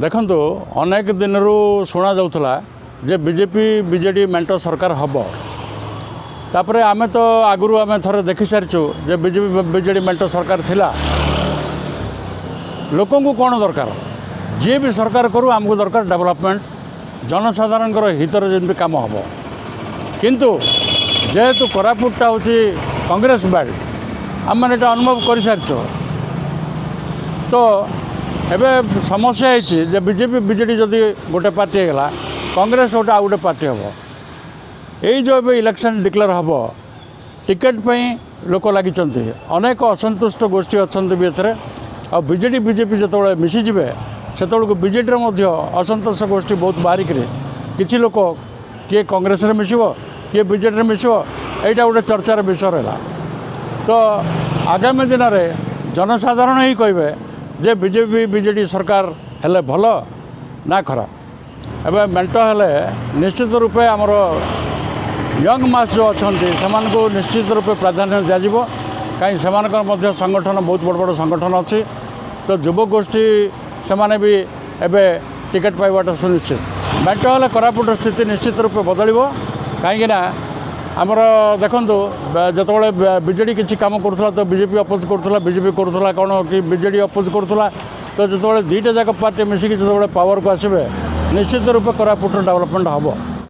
देखु अनेक दिन शुणा जाऊला जे बीजेपी बीजेडी मेंट सरकार हम तापर आम तो आगु आम थे देखी सारीचु जे बीजेपी बीजेडी मेंट सरकार थिला लोक कौन दरकार जी भी सरकार करू आमको दरकार डेवलपमेंट जनसाधारण हितर जमी कम हम किंतु जेहेतु कोरापुटा हूँ कांग्रेस बेल्ट आम मैंने अनुभव कर सारी तो एवं समस्या है बीजेपी बीजेडी जदि गोटे पार्टी है कांग्रेस गोटे आउ गोटे पार्टी हम यही जो इलेक्शन डिक्लेयर हम टिकेट लोक लगी अनेक असंतुष्ट गोष्ठी अच्छा भी एथेर आ बीजेडी बीजेपी जो मिशीजे से बीजेडी असंतोष गोष्ठी बहुत बाहरिक किसी लोक किए कांग्रेस मिसब किए बीजेडी मिसब यहाँ गोटे चर्चार विषय रहा तो आगामी दिन में जनसाधारण ही कहे जे बीजेपी बीजेडी सरकार हेले भल ना खराब एवं मेंट हेले निश्चित रूपे आमर यंग मास जो अच्छा से निश्चित रूपे प्राधान्य दिज्व कहीं से संगठन बहुत बड़ बड़ संगठन अच्छी तो युवक गोष्ठी से भी एवं टिकेट पाइबाटा सुनिश्चित मेंट हेले कोरापुट स्थिति निश्चित रूपे बदल कहीं आमर देखु जो बीजेडी किसी कम करूला तो बीजेपी अपोज करूला बीजेपी करूला कौन कि बीजेडी अपोज करूला तो जो दुईटा जाक पार्टी मिसिकी जो पावर को आसबे निश्चित रूपे कोरापुट डेवलपमेंट हम।